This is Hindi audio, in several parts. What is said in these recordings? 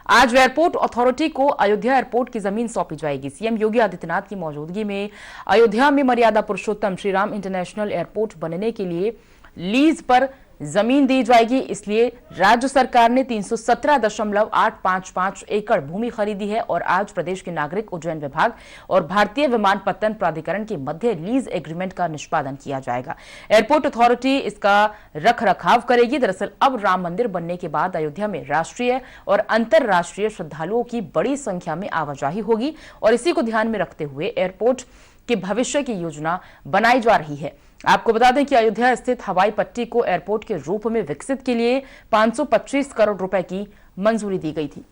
आज एयरपोर्ट अथॉरिटी को अयोध्या एयरपोर्ट की जमीन सौंपी जाएगी। सीएम योगी आदित्यनाथ की मौजूदगी में अयोध्या में मर्यादा पुरुषोत्तम श्री राम इंटरनेशनल एयरपोर्ट बनने के लिए लीज पर जमीन दी जाएगी। इसलिए राज्य सरकार ने 317.855 एकड़ भूमि खरीदी है और आज प्रदेश के नागरिक उड्डयन विभाग और भारतीय विमानपत्तन प्राधिकरण के मध्य लीज एग्रीमेंट का निष्पादन किया जाएगा। एयरपोर्ट अथॉरिटी इसका रख रखाव करेगी। दरअसल अब राम मंदिर बनने के बाद अयोध्या में राष्ट्रीय और अंतर्राष्ट्रीय श्रद्धालुओं की बड़ी संख्या में आवाजाही होगी और इसी को ध्यान में रखते हुए एयरपोर्ट के भविष्य की योजना बनाई जा रही है। आपको बता दें कि अयोध्या स्थित हवाई पट्टी को एयरपोर्ट के रूप में विकसित के लिए 525 करोड़ रुपए की मंजूरी दी गई थी।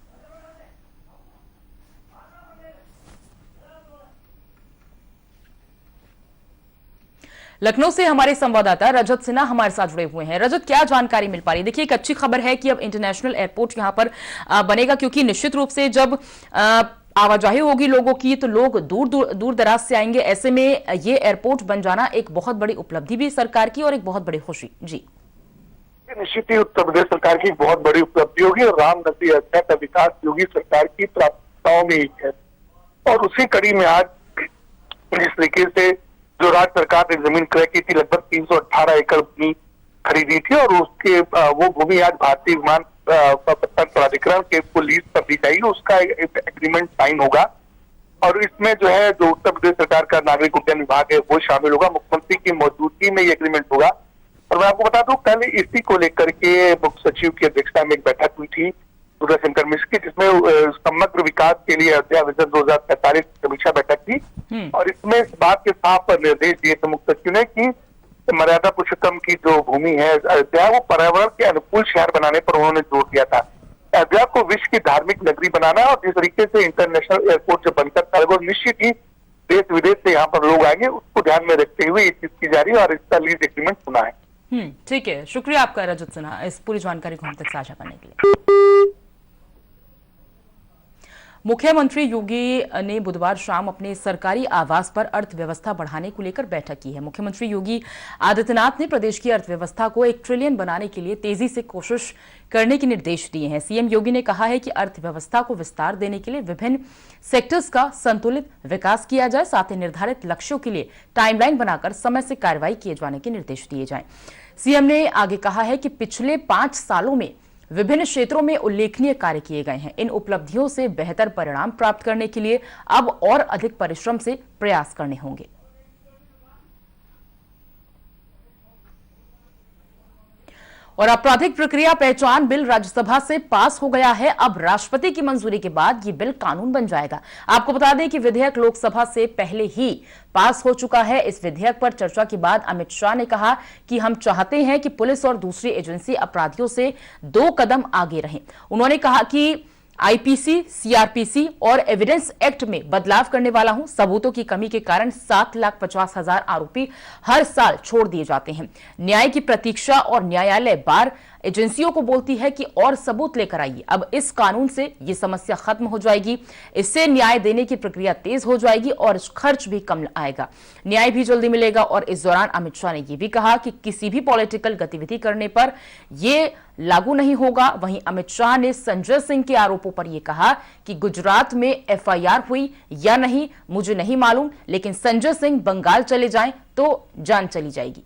लखनऊ से हमारे संवाददाता रजत सिन्हा हमारे साथ जुड़े हुए हैं। रजत, क्या जानकारी मिल पा रही है? देखिए, एक अच्छी खबर है कि अब इंटरनेशनल एयरपोर्ट यहां पर बनेगा, क्योंकि निश्चित रूप से जब आवाजाही होगी लोगों की तो लोग दूर दराज से आएंगे। ऐसे में ये एयरपोर्ट बन जाना एक बहुत बड़ी उपलब्धि भी सरकार की और एक बहुत बड़ी खुशी। जी, निश्चित ही उत्तर प्रदेश सरकार की बहुत बड़ी उपलब्धि होगी और राम नगरी अयोध्या का विकास योगी सरकार की प्राथमिकताओं में एक है। और उसी कड़ी में आज जिस तरीके से जो राज्य सरकार ने जमीन क्रय की थी, लगभग 318 एकड़ भूमि खरीदी थी और उसके वो भूमि आज भारतीय विमान प्राधिकरण के को लीज पर दी जाएगी। उसका एग्रीमेंट साइन होगा और इसमें जो है जो उत्तर प्रदेश सरकार का नागरिक उड्डयन विभाग है वो शामिल होगा। मुख्यमंत्री की मौजूदगी में ये एग्रीमेंट होगा। और मैं आपको बता दूं, कल इसी को लेकर के मुख्य सचिव की अध्यक्षता में एक बैठक हुई थी दुर्गाशंकर मिश्र की, जिसमें समग्र विकास के लिए अयोध्या विजन 2045 समीक्षा बैठक थी और इसमें इस बात के साफ निर्देश दिए थे मुख्य सचिव ने कि मर्यादा पुरुषोत्तम की जो भूमि है अयोध्या, वो पर्यावरण के अनुकूल शहर बनाने पर उन्होंने जोर दिया था। अयोध्या को विश्व की धार्मिक नगरी बनाना और जिस तरीके से इंटरनेशनल एयरपोर्ट जो बनकर था, निश्चित ही देश विदेश से यहाँ पर लोग आएंगे, उसको ध्यान में रखते हुए ये चीज की जा रही है और इसका लीज एग्रीमेंट सुना है। ठीक है, शुक्रिया आपका रजत सिन्हा इस पूरी जानकारी को हम तक साझा करने के लिए। मुख्यमंत्री योगी ने बुधवार शाम अपने सरकारी आवास पर अर्थव्यवस्था बढ़ाने को लेकर बैठक की है। मुख्यमंत्री योगी आदित्यनाथ ने प्रदेश की अर्थव्यवस्था को 1 ट्रिलियन बनाने के लिए तेजी से कोशिश करने के निर्देश दिए हैं। सीएम योगी ने कहा है कि अर्थव्यवस्था को विस्तार देने के लिए विभिन्न सेक्टर्स का संतुलित विकास किया जाए, साथ ही निर्धारित लक्ष्यों के लिए टाइमलाइन बनाकर समय से कार्रवाई किए जाने के निर्देश दिए जाएं। सीएम ने आगे कहा है कि पिछले 5 सालों में विभिन्न क्षेत्रों में उल्लेखनीय कार्य किए गए हैं। इन उपलब्धियों से बेहतर परिणाम प्राप्त करने के लिए अब और अधिक परिश्रम से प्रयास करने होंगे। और आपराधिक प्रक्रिया पहचान बिल राज्यसभा से पास हो गया है। अब राष्ट्रपति की मंजूरी के बाद ये बिल कानून बन जाएगा। आपको बता दें कि विधेयक लोकसभा से पहले ही पास हो चुका है। इस विधेयक पर चर्चा के बाद अमित शाह ने कहा कि हम चाहते हैं कि पुलिस और दूसरी एजेंसी अपराधियों से 2 कदम आगे रहें। उन्होंने कहा कि आईपीसी, सीआरपीसी और एविडेंस एक्ट में बदलाव करने वाला हूं। सबूतों की कमी के कारण 7,50,000 आरोपी हर साल छोड़ दिए जाते हैं। न्याय की प्रतीक्षा और न्यायालय बार एजेंसियों को बोलती है कि और सबूत लेकर आइए। अब इस कानून से ये समस्या खत्म हो जाएगी। इससे न्याय देने की प्रक्रिया तेज हो जाएगी और खर्च भी कम आएगा, न्याय भी जल्दी मिलेगा। और इस दौरान अमित शाह ने यह भी कहा कि किसी भी पॉलिटिकल गतिविधि करने पर यह लागू नहीं होगा। वहीं अमित शाह ने संजय सिंह के आरोपों पर यह कहा कि गुजरात में एफआईआर हुई या नहीं मुझे नहीं मालूम, लेकिन संजय सिंह बंगाल चले जाएं तो जान चली जाएगी।